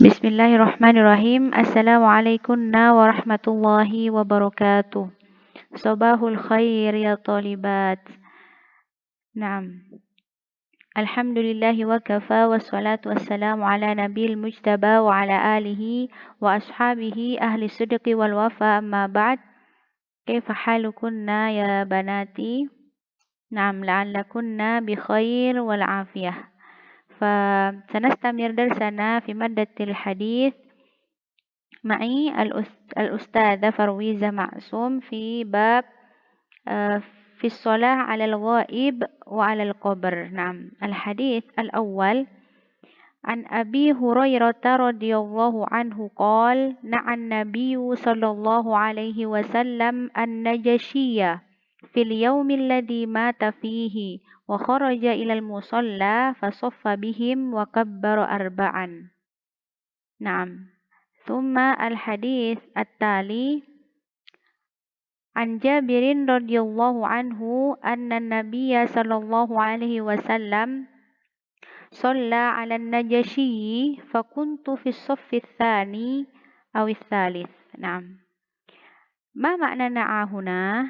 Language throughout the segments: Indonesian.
Bismillahirrahmanirrahim. Assalamualaikum warahmatullahi wabarakatuh. Sabahul khair ya talibat. Naam. Alhamdulillahi wa kafa wassalatu wassalamu ala nabil mujtaba wa ala alihi wa ashabihi ahli sidqi wal wafa amma ba'd. Kaifa halukunna ya banati? Naam, la'allakunna bi khair wal afiyah. فسنستمر درسنا في مادة الحديث معي الأستاذة فرويزة معصوم في باب في الصلاة على الغائب وعلى القبر. نعم. الحديث الأول عن أبي هريرة رضي الله عنه قال نعى النبي صلى الله عليه وسلم النجشية في اليوم الذي مات فيه وخرج إلى المصلى فصف بهم وكبر أربعا. نعم. ثم الحديث التالي عن جابر رضي الله عنه أن النبي صلى الله عليه وسلم صلى على النجشي فكنت في الصف الثاني أو الثالث. نعم. ما معنى نعى هنا؟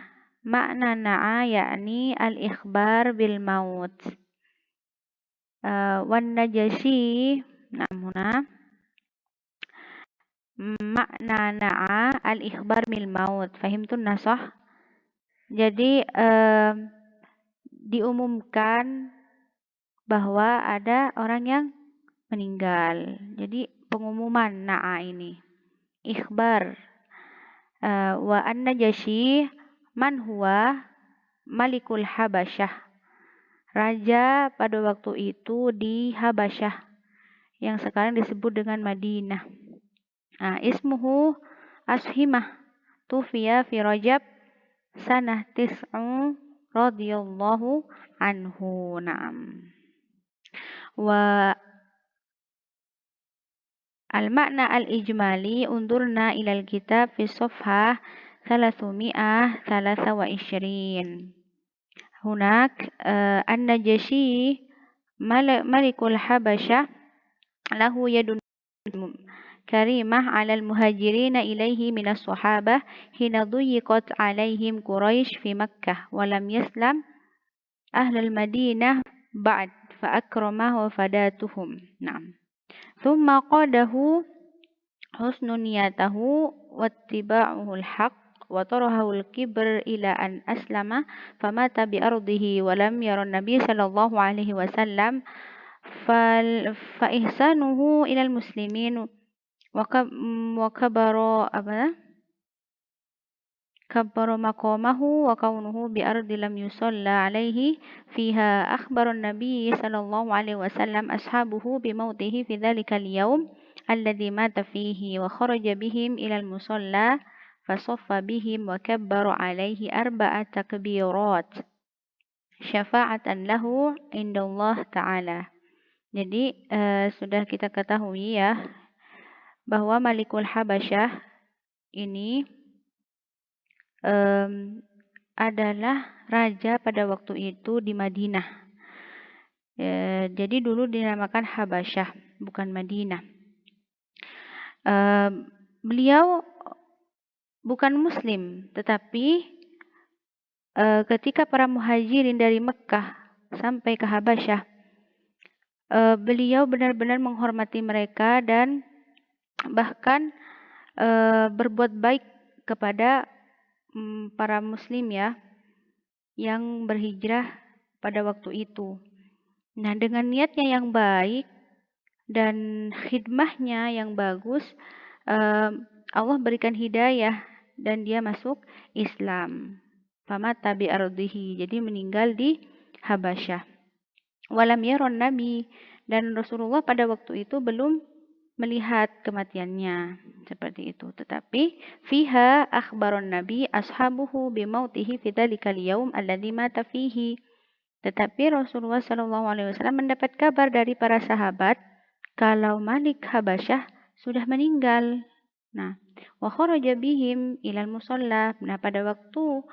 معنى نعى يعني الإخبار بالموت. والنجشي نعم هنا معنى نعى الإخبار بالموت. Fahimtunna sah? Jadi diumumkan bahwa ada orang yang meninggal. Jadi pengumuman na'a ini. Ikhbar. Wa an-Najashi man huwa Malikul Habasyah. Raja pada waktu itu di Habasyah yang sekarang disebut dengan Madinah. Ismuhu Ashimah. Tufiya fi Rajab sanah tis'u radhiyallahu anhu. Naam. Wa al-makna al-ijmali undurna ilal kitab fi safhah 323. Hunak an-Najashi Malikul Habasyah lahu yadun karimah 'alal muhajirin ilaihi minas sahabah hina dhuyiqat 'alaihim Quraisy fi Makkah wa lam yaslam ahlul Madinah ba'd fa akramahu wa fadatuhum. Naam. Thumma qadahu husnun niyatahu wattiba'uhu al-haq wa tarahu al-kibr ila an aslama famata bi ardihi wa lam yara an-nabiy sallallahu alaihi wasallam fa ihsanuhu ila al-muslimin wa kabbara maqamahu wa kaunuhu bi ardi lam yusalla alaihi fiha akhbara an-nabiy sallallahu alaihi wasallam ashabuhu bi mautihi fi dhalika al-yawm alladhi mata fihi wa kharaja bihim ila al-musalla fasaffa bihim wa kabbara alaihi arba'a takbirat syafa'atan lahu indallah ta'ala. Jadi sudah kita ketahui ya bahwa Malikul Habasyah ini adalah raja pada waktu itu di Madinah. Jadi dulu dinamakan Habasyah, bukan Madinah. Beliau bukan Muslim, tetapi ketika para muhajirin dari Mekkah sampai ke Habasyah, beliau benar-benar menghormati mereka dan bahkan berbuat baik kepada para muslim ya yang berhijrah pada waktu itu. Nah, dengan niatnya yang baik dan khidmahnya yang bagus, Allah berikan hidayah dan dia masuk Islam. Famata bi ardihi, jadi meninggal di Habasyah. Walam yaron Nabi, dan Rasulullah pada waktu itu belum melihat kematiannya seperti itu, tetapi fiha akhbaron nabi ashabuhu bimautihi fi dzalikal yaum alladzi mata fihi, tetapi Rasulullah sallallahu alaihi wasallam mendapat kabar dari para sahabat kalau Malik Habasyah sudah meninggal. Nah, wa kharaja bihim ilal musalla. Nah, pada waktu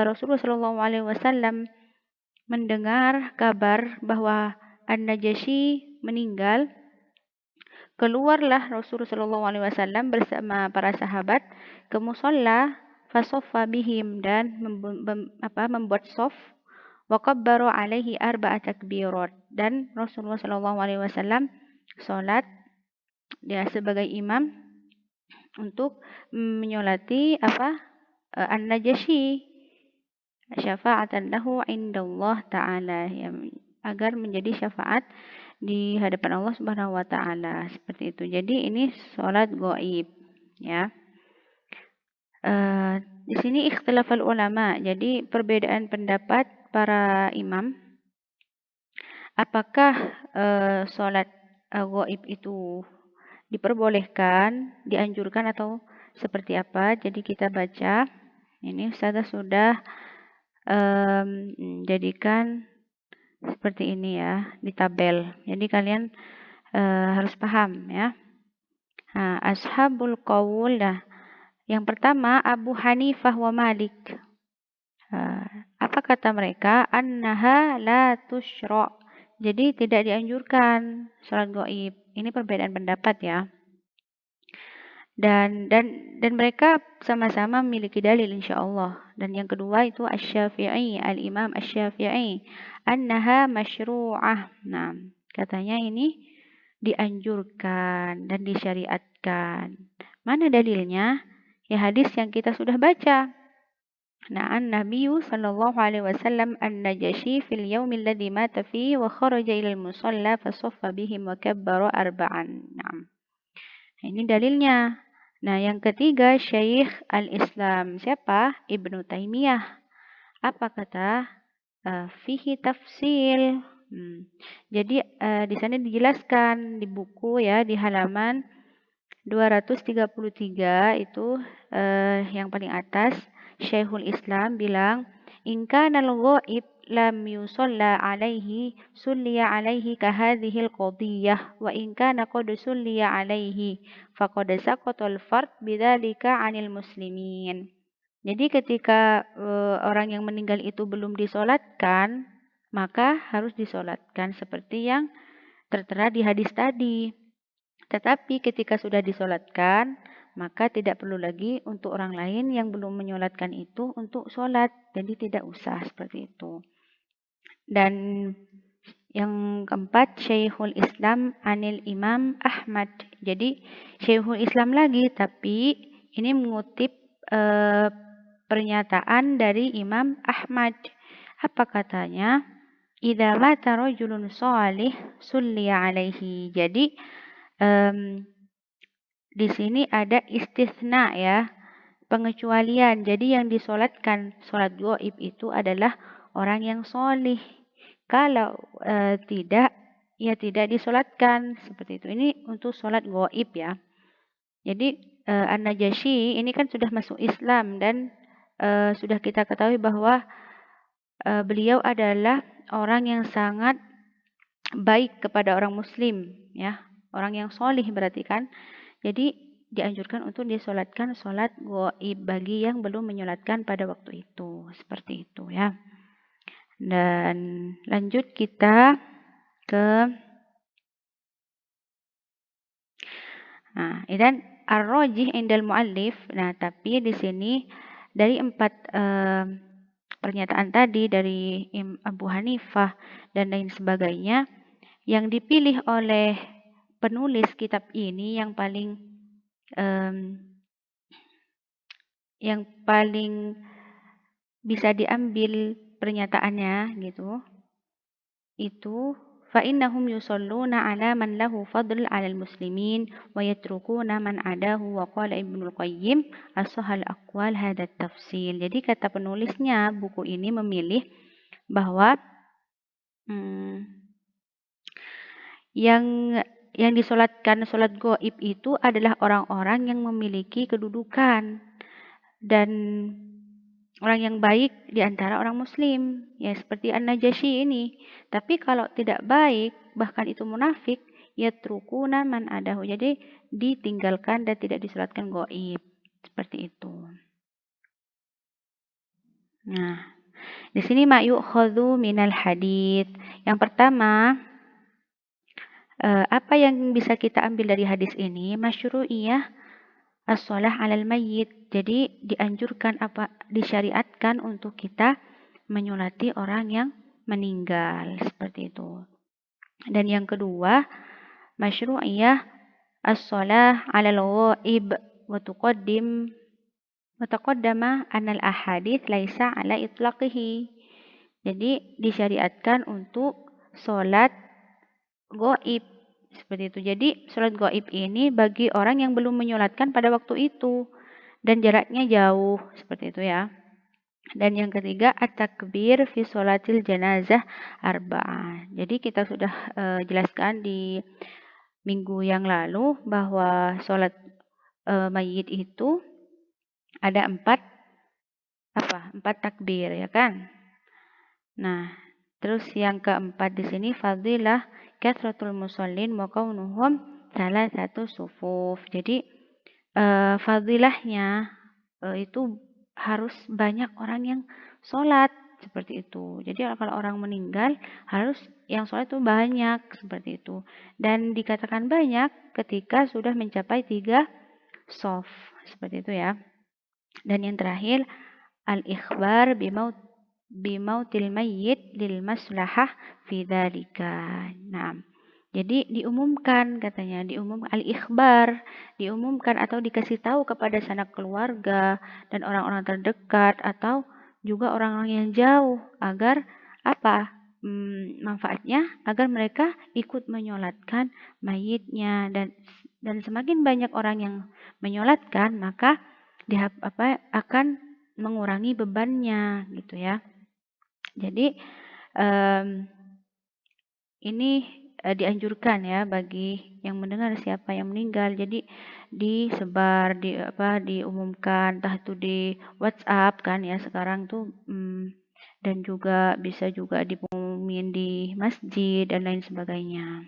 Rasulullah sallallahu alaihi wasallam mendengar kabar bahwa An-Najashi meninggal, Keluarlah Rasulullah Shallallahu Alaihi Wasallam bersama para sahabat ke musola, fasoffa bihim, dan membuat sof, wa kabbaru alaihi arba'a takbirat, dan Rasulullah Shallallahu Alaihi Wasallam sholat dia sebagai imam untuk menyolati An-Najasyi, syafa'atan lahu indallah ta'ala, agar menjadi syafaat di hadapan Allah Subhanahu wa taala, seperti itu. Jadi ini salat gaib, ya. Di sini ikhtilafal ulama. Jadi perbedaan pendapat para imam, apakah salat gaib itu diperbolehkan, dianjurkan, atau seperti apa. Jadi kita baca. Ini Ustazah sudah jadikan seperti ini ya, di tabel. Jadi kalian harus paham ya. Nah, ashabul qaul, yang pertama Abu Hanifah wa Malik. Apa kata mereka? Annaha la tusyra'. Jadi tidak dianjurkan salat gaib. Ini perbedaan pendapat ya. Dan mereka sama-sama memiliki dalil insyaallah. Dan yang kedua itu Asy-Syafi'i, Al-Imam Asy-Syafi'i, annaha masyru'ah. Nah, katanya ini dianjurkan dan disyariatkan. Mana dalilnya? Ya hadis yang kita sudah baca. Na'an Nabiyyu sallallahu alaihi wasallam an-Najasyi fil yaumil ladzi mata fihi wa kharaja ila al-musalla fa saffa bihim wa kabbara arba'an. Naam. Ini dalilnya. Nah, yang ketiga Syekh Al-Islam. Siapa? Ibnu Taimiyah. Apa kata? Fihi tafsil. Jadi di sana dijelaskan di buku ya, di halaman 233 itu yang paling atas, Syekhul Islam bilang, in kana al-ghaib lam yusalla alaihi sulliya alaihi ka hadhihi al-qadiyah wa in kana qad sulliya alaihi faqad saqata al-fard bidzalika 'anil muslimin. Jadi ketika orang yang meninggal itu belum disolatkan, maka harus disolatkan seperti yang tertera di hadis tadi. Tetapi ketika sudah disolatkan, maka tidak perlu lagi untuk orang lain yang belum menyolatkan itu untuk solat. Jadi tidak usah seperti itu. Dan yang keempat, Syekhul Islam anil Imam Ahmad. Jadi Syekhul Islam lagi, tapi ini mengutip pernyataan dari Imam Ahmad. Apa katanya? Idza mata rajulun shalih sulliya alaihi. Jadi di sini ada istisna ya, pengecualian. Jadi yang disolatkan solat gaib itu adalah orang yang solih. Kalau tidak, ya tidak disolatkan seperti itu. Ini untuk solat gaib ya. Jadi An-Najasyi ini kan sudah masuk Islam dan sudah kita ketahui bahwa beliau adalah orang yang sangat baik kepada orang Muslim ya, orang yang solih berarti kan. Jadi dianjurkan untuk disolatkan solat gaib bagi yang belum menyolatkan pada waktu itu, seperti itu ya. Dan lanjut kita ke idan ar-rajih indal muallif. Nah, tapi di sini dari 4 pernyataan tadi dari Abu Hanifah dan lain sebagainya, yang dipilih oleh penulis kitab ini yang paling bisa diambil pernyataannya gitu, itu fa'innahum yusalluna ala man lahu fadl 'alal muslimin wa yatrukuna man adahu wa qala Ibnul Qayyim as-sahal aqwal hadha tafsil. Jadi kata penulisnya buku ini memilih bahwa yang disolatkan solat gaib itu adalah orang-orang yang memiliki kedudukan dan orang yang baik di antara orang muslim, ya seperti An-Najasyi ini. Tapi kalau tidak baik, bahkan itu munafik, yatrukuna man adahu. Jadi ditinggalkan dan tidak disolatkan gaib. Seperti itu. Nah, di sini ma yu'khadhu minal hadits. Yang pertama, Apa yang bisa kita ambil dari hadis ini? Masyru'iyah as-shalah 'alal mayyit. Jadi dianjurkan disyariatkan untuk kita menyolati orang yang meninggal seperti itu. Dan yang kedua, masyru'iyah as-shalah 'alal ghaib wa taqaddama anna al-ahadits laisa 'ala itlaqihi. Jadi disyariatkan untuk sholat gaib seperti itu. Jadi sholat gaib ini bagi orang yang belum menyolatkan pada waktu itu dan jaraknya jauh seperti itu ya. Dan yang ketiga at-takbir fi sholatil janazah arba'ah. Jadi kita sudah jelaskan di minggu yang lalu bahwa sholat mayit itu ada empat takbir ya kan. Nah, terus yang keempat di sini fadilah kathratul musallin wa kaunuhum salah satu sufuf. Jadi fadilahnya itu harus banyak orang yang sholat seperti itu. Jadi kalau orang meninggal harus yang sholat itu banyak seperti itu. Dan dikatakan banyak ketika sudah mencapai 3 shaf seperti itu ya. Dan yang terakhir al-ikhbar bimautil mayyit lil maslahah fi dzalika. Nah, jadi diumumkan katanya, al-ikhbar, diumumkan atau dikasih tahu kepada sanak keluarga dan orang-orang terdekat atau juga orang-orang yang jauh agar apa? Manfaatnya agar mereka ikut menyolatkan mayitnya dan semakin banyak orang yang menyolatkan maka akan mengurangi bebannya gitu ya. Jadi ini dianjurkan ya bagi yang mendengar siapa yang meninggal. Jadi disebar diumumkan entah itu di WhatsApp kan ya sekarang tuh dan juga bisa juga diumumin di masjid dan lain sebagainya.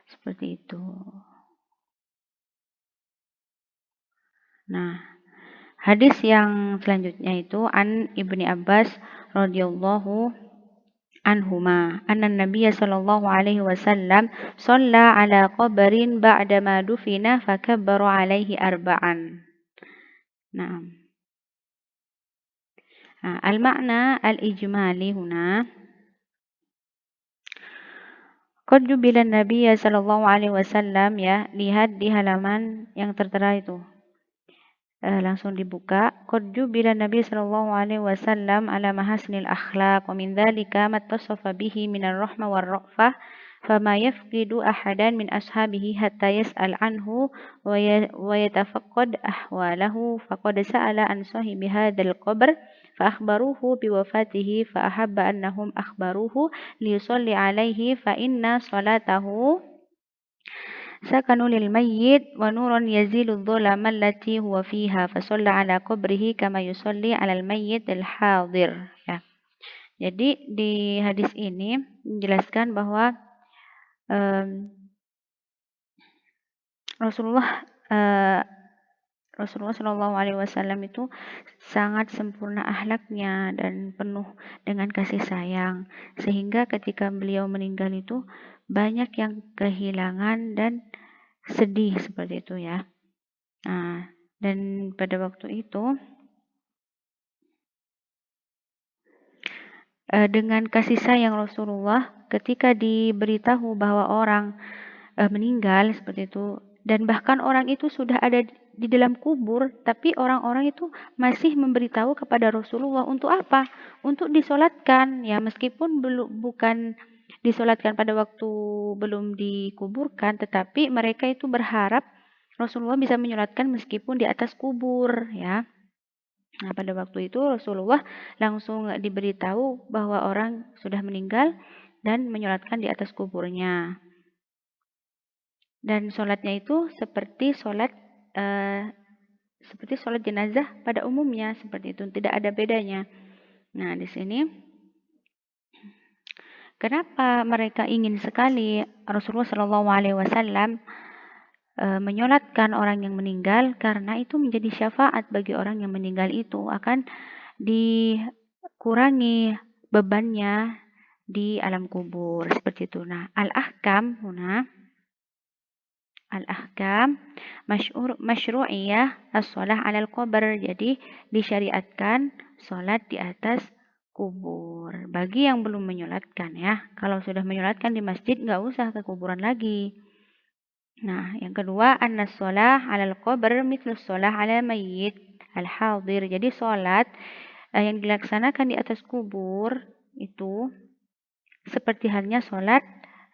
Seperti itu. Nah, hadis yang selanjutnya itu an Ibni Abbas radhiyallahu anhuma anna Nabiy sallallahu alaihi wasallam shalla ala qabrin ba'dama dufina fakabbara alaihi arba'an. Nah, al-makna al-ijmali huna qad jubila Nabiy sallallahu alaihi wasallam ya, lihat di halaman yang tertera itu. Langsung dibuka. Qad jubila Nabi sallallahu alaihi wasallam ala mahasinil akhlaq wa min dzalika ma tasafa bihi minar rahmah war ra'fah fama yafqidu ahadan min ashabihi hatta yas'al anhu wa yatafaqqad ahwalahu faqad sa'ala an sahibi hadzal qabr fa akhbaruhu bi wafatihi fa ahabba annahum akhbaruhu li yusalli alaihi fa inna salatahu سكنوا للميت ونور يزيل الظلام التي هو فيها فصلى على قبره كما يصلي على الميت الحاضر ya. Jadi di hadis ini menjelaskan bahwa Rasulullah Shallallahu Alaihi Wasallam itu sangat sempurna akhlaknya dan penuh dengan kasih sayang sehingga ketika beliau meninggal itu banyak yang kehilangan dan sedih seperti itu ya. Nah, dan pada waktu itu dengan kasih sayang Rasulullah ketika diberitahu bahwa orang meninggal seperti itu dan bahkan orang itu sudah ada di dalam kubur tapi orang-orang itu masih memberitahu kepada Rasulullah untuk apa? Untuk disolatkan ya meskipun bukan disolatkan pada waktu belum dikuburkan tetapi mereka itu berharap Rasulullah bisa menyolatkan meskipun di atas kubur ya. Nah, pada waktu itu Rasulullah langsung diberitahu bahwa orang sudah meninggal dan menyolatkan di atas kuburnya. Dan sholatnya itu seperti sholat jenazah pada umumnya seperti itu, tidak ada bedanya. Nah, di sini kenapa mereka ingin sekali Rasulullah Shallallahu Alaihi Wasallam menyolatkan orang yang meninggal? Karena itu menjadi syafaat bagi orang yang meninggal itu akan dikurangi bebannya di alam kubur seperti itu. Nah, al-ahkam masyru'iyah as-shalah 'alal qabr. Jadi disyariatkan salat di atas kubur bagi yang belum menyolatkan ya. Kalau sudah menyolatkan di masjid nggak usah ke kuburan lagi. Nah, yang kedua anna shalah 'alal qabr mithlu shalah 'ala mayyit al-hadir. Jadi salat yang dilaksanakan di atas kubur itu seperti halnya salat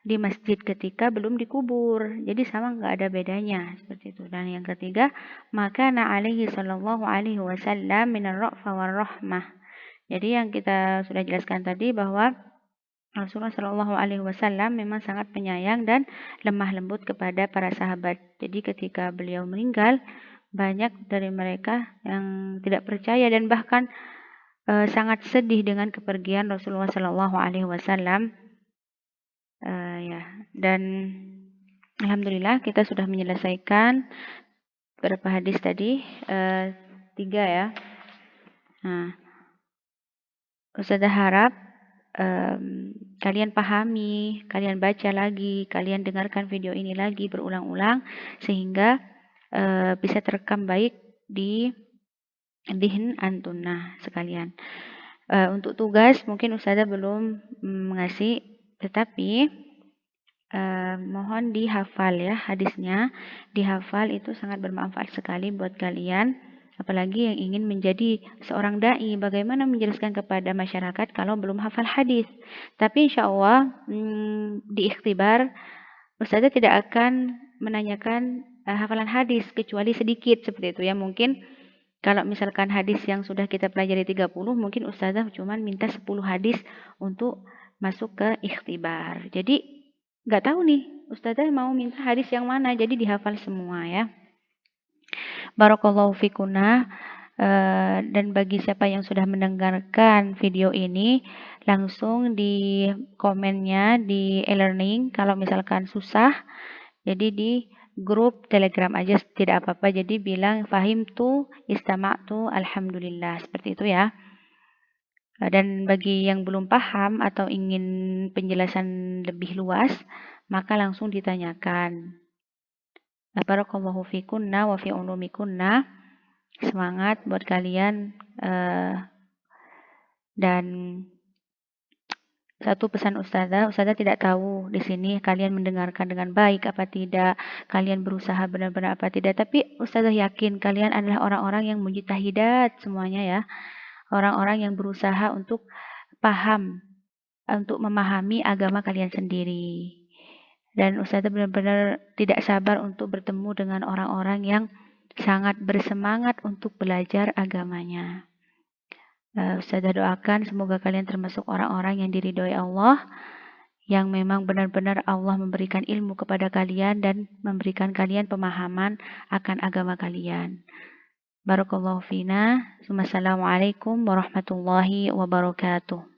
di masjid ketika belum dikubur. Jadi sama nggak ada bedanya seperti itu. Dan yang ketiga, maka alaihi sallallahu alaihi wasallam minar ra'fa war rahmah. Jadi yang kita sudah jelaskan tadi bahwa Rasulullah Shallallahu Alaihi Wasallam memang sangat penyayang dan lemah lembut kepada para sahabat. Jadi ketika beliau meninggal, banyak dari mereka yang tidak percaya dan bahkan sangat sedih dengan kepergian Rasulullah Shallallahu Alaihi Wasallam. Ya, dan alhamdulillah kita sudah menyelesaikan berapa hadis tadi? 3 ya. Nah, Ustazah harap kalian pahami, kalian baca lagi, kalian dengarkan video ini lagi berulang-ulang sehingga bisa terekam baik di dhihn antum. Nah, sekalian. Untuk tugas mungkin Ustazah belum mengasih, tetapi mohon dihafal ya hadisnya. Dihafal itu sangat bermanfaat sekali buat kalian. Apalagi yang ingin menjadi seorang da'i, bagaimana menjelaskan kepada masyarakat kalau belum hafal hadis. Tapi insya Allah di ikhtibar, Ustazah tidak akan menanyakan hafalan hadis kecuali sedikit seperti itu ya. Mungkin kalau misalkan hadis yang sudah kita pelajari 30, mungkin Ustazah cuma minta 10 hadis untuk masuk ke ikhtibar. Jadi nggak tahu nih Ustazah mau minta hadis yang mana, jadi dihafal semua ya. Barakallahu fikuna. Dan bagi siapa yang sudah mendengarkan video ini, langsung di komennya di e-learning kalau misalkan susah, jadi di grup Telegram aja tidak apa-apa, jadi bilang fahimtu, istama'tu, alhamdulillah, seperti itu ya. Dan bagi yang belum paham atau ingin penjelasan lebih luas, maka langsung ditanyakan. Barakallahu fikunna wa fi ulumikunna. Semangat buat kalian, dan satu pesan Ustazah tidak tahu di sini kalian mendengarkan dengan baik apa tidak, kalian berusaha benar-benar apa tidak, tapi Ustazah yakin kalian adalah orang-orang yang mujtahidat semuanya ya, orang-orang yang berusaha untuk paham, untuk memahami agama kalian sendiri. Dan Ustazah benar-benar tidak sabar untuk bertemu dengan orang-orang yang sangat bersemangat untuk belajar agamanya. Ustazah doakan semoga kalian termasuk orang-orang yang diridhoi Allah, yang memang benar-benar Allah memberikan ilmu kepada kalian dan memberikan kalian pemahaman akan agama kalian. Barakallahu fina. Wassalamualaikum warahmatullahi wabarakatuh.